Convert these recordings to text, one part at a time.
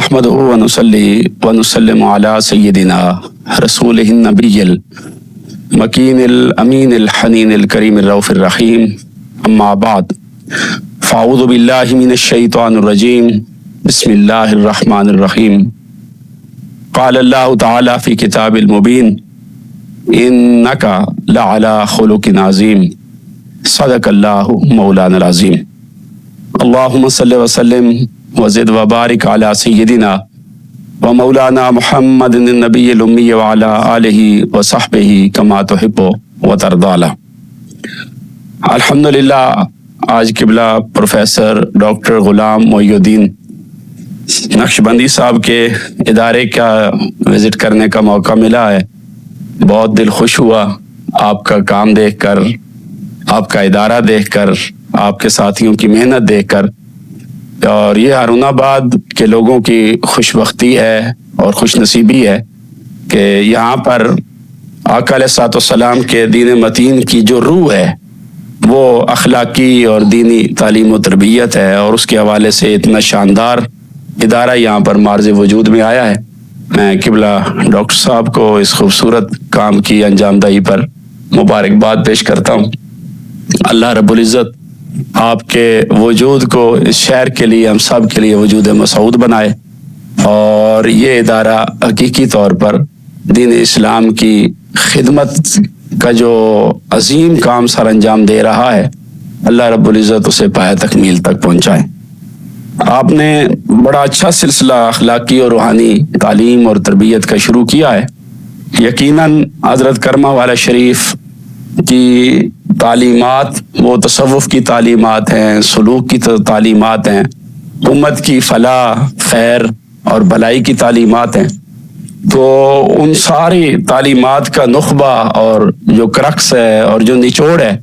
نحمده ونصلي ونسلم على سيدنا رسوله النبي المكين الأمين الحنين الكريم الرؤوف الرحيم أما بعد فأعوذ بالله من الشيطان الرجيم بسم الله الرحمن الرحيم قال الله تعالى في كتاب المبين إنك لعلى خلق عظيم صدق الله مولانا العظيم اللهم صل وسلم وزد وبارک علی سیدنا و مولانا محمد النبی الامی وعلی آلہ وصحبہ کما تحب و ترضی. الحمدللہ آج قبلہ پروفیسر ڈاکٹر غلام محی الدین نقشبندی صاحب کے ادارے کا وزٹ کرنے کا موقع ملا ہے. بہت دل خوش ہوا آپ کا کام دیکھ کر، آپ کا ادارہ دیکھ کر، آپ کے ساتھیوں کی محنت دیکھ کر. اور یہ ہارون آباد کے لوگوں کی خوش بختی ہے اور خوش نصیبی ہے کہ یہاں پر آقا علیہ الصلوۃ والسلام کے دین متین کی جو روح ہے وہ اخلاقی اور دینی تعلیم و تربیت ہے، اور اس کے حوالے سے اتنا شاندار ادارہ یہاں پر معرض وجود میں آیا ہے. میں قبلہ ڈاکٹر صاحب کو اس خوبصورت کام کی انجام دہی پر مبارکباد پیش کرتا ہوں. اللہ رب العزت آپ کے وجود کو اس شہر کے لیے، ہم سب کے لیے وجود مسعود بنائے، اور یہ ادارہ حقیقی طور پر دین اسلام کی خدمت کا جو عظیم کام سر انجام دے رہا ہے، اللہ رب العزت اسے پایہ تکمیل تک پہنچائے. آپ نے بڑا اچھا سلسلہ اخلاقی اور روحانی تعلیم اور تربیت کا شروع کیا ہے. یقیناً حضرت کرما والا شریف کی تعلیمات وہ تصوف کی تعلیمات ہیں، سلوک کی تعلیمات ہیں، امت کی فلاح، خیر اور بھلائی کی تعلیمات ہیں. تو ان ساری تعلیمات کا نخبہ اور جو کرکس ہے اور جو نچوڑ ہے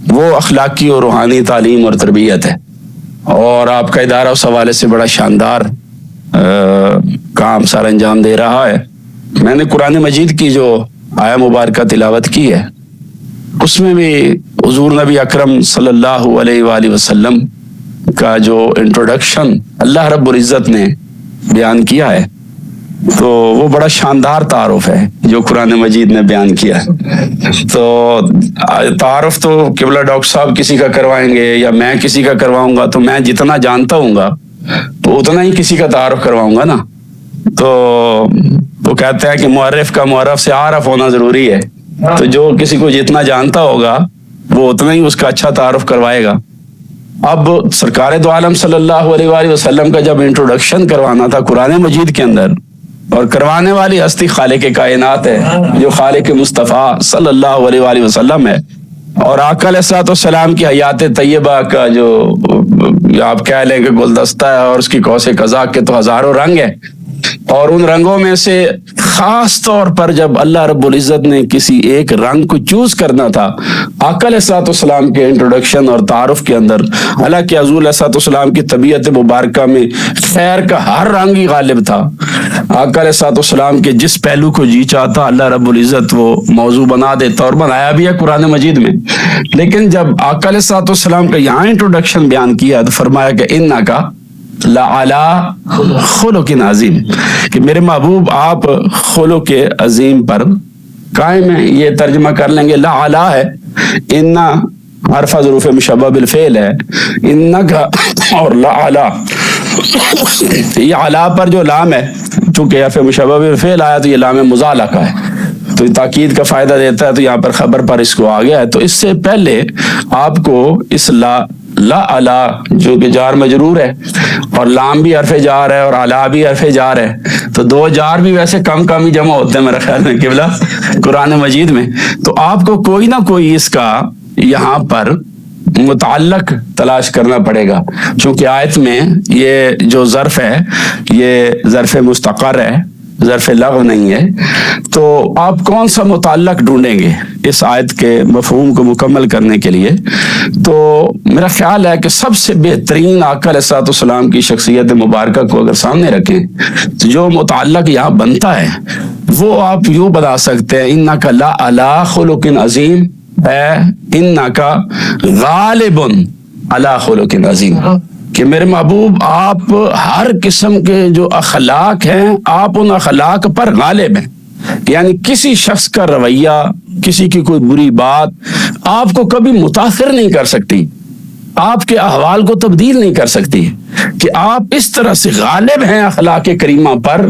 وہ اخلاقی اور روحانی تعلیم اور تربیت ہے. اور آپ کا ادارہ اس حوالے سے بڑا شاندار کام سر انجام دے رہا ہے. میں نے قرآن مجید کی جو آیہ مبارکہ تلاوت کی ہے اس میں بھی حضور نبی اکرم صلی اللہ علیہ وآلہ وسلم کا جو انٹروڈکشن اللہ رب العزت نے بیان کیا ہے تو وہ بڑا شاندار تعارف ہے جو قرآن مجید نے بیان کیا ہے. تو تعارف تو قبلہ ڈاکٹر صاحب کسی کا کروائیں گے یا میں کسی کا کرواؤں گا تو میں جتنا جانتا ہوں گا تو اتنا ہی کسی کا تعارف کرواؤں گا نا. تو وہ کہتے ہیں کہ معرف کا معرف سے عارف ہونا ضروری ہے. تو جو کسی کو جتنا جانتا ہوگا وہ اتنا ہی اس کا اچھا تعارف کروائے گا. اب سرکار دو عالم صلی اللہ علیہ وآلہ وسلم کا جب انٹروڈکشن کروانا تھا قرآن مجید کے اندر، اور کروانے والی ہستی خالق کائنات ہے جو خالق مصطفیٰ صلی اللہ علیہ وآلہ وسلم ہے، اور آقا علیہ الصلوۃ والسلام کی حیات طیبہ کا جو آپ کہہ لیں کہ گلدستہ ہے، اور اس کی قوس قزح کے تو ہزاروں رنگ ہیں. اور ان رنگوں میں سے خاص طور پر جب اللہ رب العزت نے کسی ایک رنگ کو چوز کرنا تھا آقا علیہ الصلوۃ والسلام کے انٹروڈکشن اور تعارف کے اندر، حالانکہ حضور علیہ الصلوۃ والسلام کی طبیعت مبارکہ میں خیر کا ہر رنگ ہی غالب تھا. آقا علیہ الصلوۃ والسلام کے جس پہلو کو جی چاہتا اللہ رب العزت وہ موضوع بنا دیتا، اور بنایا بھی ہے قرآن مجید میں. لیکن جب آقا علیہ الصلوۃ والسلام کا یہاں انٹروڈکشن بیان کیا تو فرمایا کہ انکا لعلی خلق عظیم، کہ میرے محبوب آپ خلق عظیم پر قائم ہیں. یہ ترجمہ کر لیں گے لعلی ہے، ان حرف ظروف مشبہ بالفعل ہے، انکا اور لعلی. یہ علا پر جو لام ہے چونکہ حرف مشبہ بالفعل آیا تو یہ لام مزالہ کا ہے، تو تاکید کا فائدہ دیتا ہے، تو یہاں پر خبر پر اس کو آ گیا ہے. تو اس سے پہلے آپ کو اس لا علا جو کہ جار مجرور ہے، اور لام بھی حرف جار ہے اور علا بھی حرف جار ہے، تو دو جار بھی ویسے کم کم ہی جمع ہوتے ہیں میرے خیال میں قبلہ قرآن مجید میں. تو آپ کو کوئی نہ کوئی اس کا یہاں پر متعلق تلاش کرنا پڑے گا، چونکہ آیت میں یہ جو ظرف ہے یہ ظرف مستقر ہے، ظرف لغو نہیں ہے. تو آپ کون سا متعلق ڈھونڈیں گے اس آیت کے مفہوم کو مکمل کرنے کے لیے؟ تو میرا خیال ہے کہ سب سے بہترین آقا علیہ الصلوۃ والسلام کی شخصیت مبارکہ کو اگر سامنے رکھیں تو جو متعلق یہاں بنتا ہے وہ آپ یوں بتا سکتے ہیں انکا لعلی خلق عظیم ہے، انکا غالب علی خلق عظیم. کہ میرے محبوب آپ ہر قسم کے جو اخلاق ہیں آپ ان اخلاق پر غالب ہیں، یعنی کسی شخص کا رویہ، کسی کی کوئی بری بات آپ کو کبھی متاثر نہیں کر سکتی، آپ کے احوال کو تبدیل نہیں کر سکتی، کہ آپ اس طرح سے غالب ہیں اخلاق کریمہ پر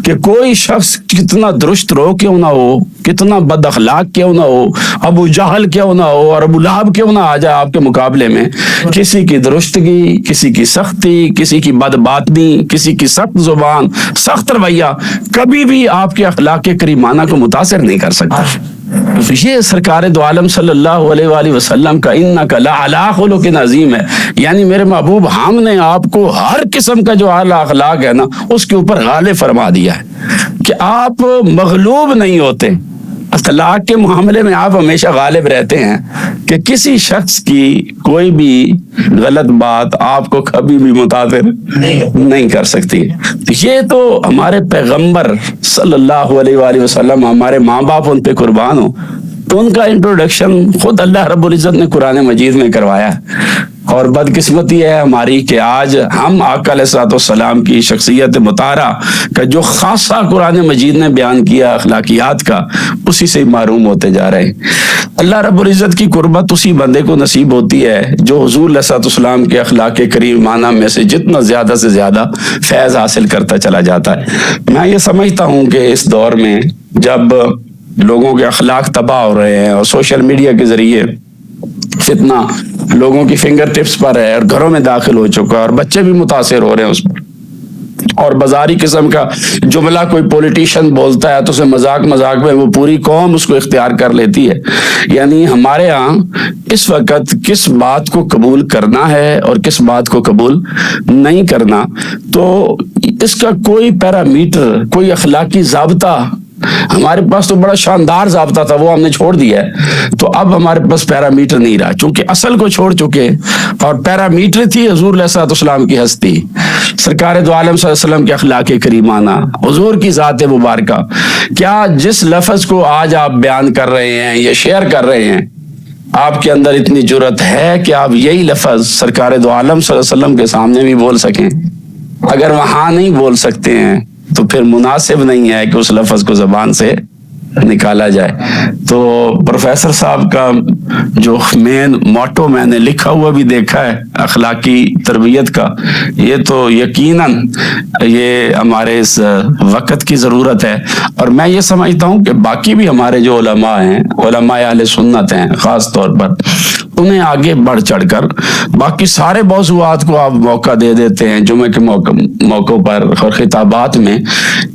کہ کوئی شخص کتنا درست رو کیوں نہ ہو، کتنا بد اخلاق کیوں نہ ہو، ابو جہل کیوں نہ ہو اور ابو لہب کیوں نہ آ جائے آپ کے مقابلے میں، کسی کی درستگی، کسی کی سختی، کسی کی بد باطنی، کسی کی سخت زبان، سخت رویہ کبھی بھی آپ کے اخلاق کریمانہ کو متاثر نہیں کر سکتا۔ یہ سرکار دو عالم صلی اللہ علیہ وآلہ وسلم کا انک لعلی خلق عظیم ہے، یعنی میرے محبوب ہم نے آپ کو ہر قسم کا جو اعلیٰ اخلاق ہے نا اس کے اوپر غالب فرما دیا ہے کہ آپ مغلوب نہیں ہوتے، اخلاق کے معاملے میں آپ ہمیشہ غالب رہتے ہیں کہ کسی شخص کی کوئی بھی غلط بات آپ کو کبھی بھی متاثر نہیں کر سکتی۔ یہ تو ہمارے پیغمبر صلی اللہ علیہ وآلہ وسلم، ہمارے ماں باپ ان پہ قربان ہو، تو ان کا انٹروڈکشن خود اللہ رب العزت نے قرآن مجید میں کروایا، اور بدقسمتی ہے ہماری کہ آج ہم آقا علیہ الصلوۃ والسلام کی شخصیت مطہرہ کا جو خاصہ قرآن مجید نے بیان کیا اخلاقیات کا، اسی سے محروم ہوتے جا رہے ہیں۔ اللہ رب العزت کی قربت اسی بندے کو نصیب ہوتی ہے جو حضور علیہ الصلوۃ والسلام کے اخلاق کریمانہ میں سے جتنا زیادہ سے زیادہ فیض حاصل کرتا چلا جاتا ہے۔ میں یہ سمجھتا ہوں کہ اس دور میں جب لوگوں کے اخلاق تباہ ہو رہے ہیں اور سوشل میڈیا کے ذریعے فتنہ لوگوں کی فنگر ٹپس پر ہے اور گھروں میں داخل ہو چکا ہے اور بچے بھی متاثر ہو رہے ہیں اس پر، اور بازاری قسم کا جملہ کوئی پولیٹیشین بولتا ہے تو اسے مذاق میں وہ پوری قوم اس کو اختیار کر لیتی ہے۔ یعنی ہمارے ہاں اس وقت کس بات کو قبول کرنا ہے اور کس بات کو قبول نہیں کرنا، تو اس کا کوئی پیرامیٹر، کوئی اخلاقی ضابطہ، ہمارے پاس تو بڑا شاندار ضابطہ تھا وہ ہم نے چھوڑ دیا ہے، تو اب ہمارے پاس پیرامیٹر نہیں رہا، چونکہ اصل کو چھوڑ چکے، اور پیرامیٹر تھی حضور علیہ الصلوۃ والسلام کی ہستی، سرکار دو عالم صلی اللہ علیہ وسلم کے اخلاق کریمانہ، حضور کی ذات مبارکہ۔ کیا جس لفظ کو آج آپ بیان کر رہے ہیں یا شیئر کر رہے ہیں، آپ کے اندر اتنی جرأت ہے کہ آپ یہی لفظ سرکار دو عالم صلی اللہ علیہ وسلم کے سامنے بھی بول سکیں؟ اگر وہاں نہیں بول سکتے ہیں تو پھر مناسب نہیں ہے کہ اس لفظ کو زبان سے نکالا جائے۔ تو پروفیسر صاحب کا جو مین موٹو میں نے لکھا ہوا بھی دیکھا ہے اخلاقی تربیت کا، یہ تو یقیناً یہ ہمارے اس وقت کی ضرورت ہے، اور میں یہ سمجھتا ہوں کہ باقی بھی ہمارے جو علماء ہیں، علماء اہل سنت ہیں خاص طور پر، انہیں آگے بڑھ چڑھ کر باقی سارے موضوعات کو آپ موقع دے دیتے ہیں جمعے کے موقعوں پر اور خطابات میں،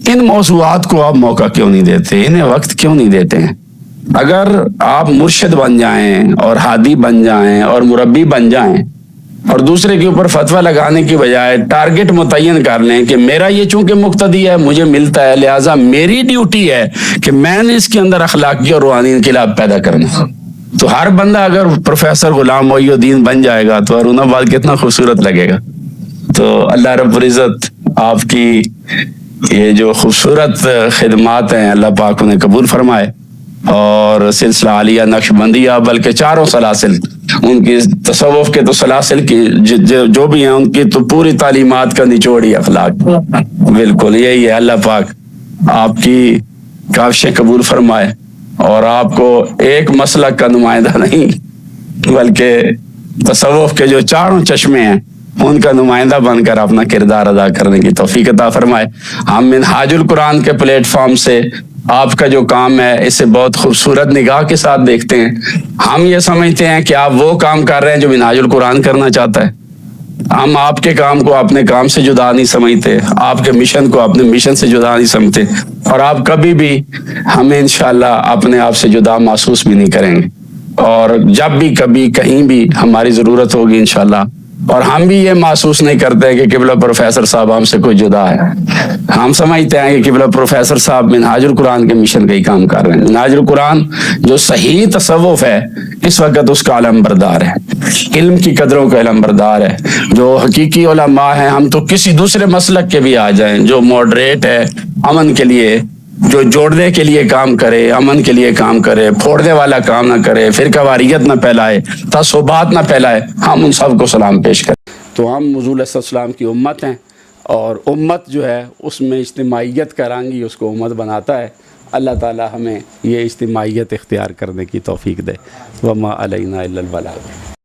ان موضوعات کو آپ موقع کیوں نہیں دیتے، انہیں وقت کیوں نہیں دیتے ہیں؟ اگر آپ مرشد بن جائیں اور ہادی بن جائیں اور مربی بن جائیں اور دوسرے کے اوپر فتویٰ لگانے کی بجائے ٹارگٹ متعین کر لیں کہ میرا یہ چونکہ مقتدی ہے، مجھے ملتا ہے، لہٰذا میری ڈیوٹی ہے کہ میں نے اس کے اندر اخلاقی اور روحانی انقلاب پیدا کرنا، تو ہر بندہ اگر پروفیسر غلام محی الدین بن جائے گا تو ہارون آباد کتنا خوبصورت لگے گا۔ تو اللہ رب العزت آپ کی یہ جو خوبصورت خدمات ہیں اللہ پاک انہیں قبول فرمائے، اور سلسلہ عالیہ نقشبندیہ بلکہ چاروں سلاسل، ان کی تصوف کے تو سلاسل کی جو بھی ہیں ان کی تو پوری تعلیمات کا نچوڑ ہی اخلاق، بالکل یہی ہے۔ اللہ پاک آپ کی کاوشیں قبول فرمائے اور آپ کو ایک مسلک کا نمائندہ نہیں بلکہ تصوف کے جو چاروں چشمے ہیں ان کا نمائندہ بن کر اپنا کردار ادا کرنے کی توفیق عطا فرمائے۔ ہم منہاج القرآن کے پلیٹ فارم سے آپ کا جو کام ہے اسے بہت خوبصورت نگاہ کے ساتھ دیکھتے ہیں۔ ہم یہ سمجھتے ہیں کہ آپ وہ کام کر رہے ہیں جو منہاج القرآن کرنا چاہتا ہے۔ ہم آپ کے کام کو اپنے کام سے جدا نہیں سمجھتے، آپ کے مشن کو اپنے مشن سے جدا نہیں سمجھتے، اور آپ کبھی بھی ہمیں انشاءاللہ اپنے آپ سے جدا محسوس بھی نہیں کریں گے، اور جب بھی کبھی کہیں بھی ہماری ضرورت ہوگی انشاءاللہ، اور ہم بھی یہ محسوس نہیں کرتے کہ قبلہ پروفیسر صاحب ہم سے کوئی جدا ہے۔ ہم سمجھتے ہیں کہ قبلہ پروفیسر صاحب منہاج القرآن کے مشن کا ہی کام کر رہے ہیں۔ منہاج القرآن جو صحیح تصوف ہے اس وقت اس کا علم بردار ہے، علم کی قدروں کا علم بردار ہے۔ جو حقیقی علماء ہیں، ہم تو کسی دوسرے مسلک کے بھی آ جائیں جو ماڈریٹ ہے، امن کے لیے، جو جوڑنے کے لیے کام کرے، امن کے لیے کام کرے، پھوڑنے والا کام نہ کرے، فرقہ واریت نہ پھیلائے، تعصبات نہ پھیلائے، ہم ان سب کو سلام پیش کریں۔ تو ہم حضور علیہ السلام کی امت ہیں، اور امت جو ہے اس میں اجتماعیت کا رنگ ہی اس کو امت بناتا ہے۔ اللہ تعالی ہمیں یہ اجتماعیت اختیار کرنے کی توفیق دے۔ وما علینا الا البلاغ۔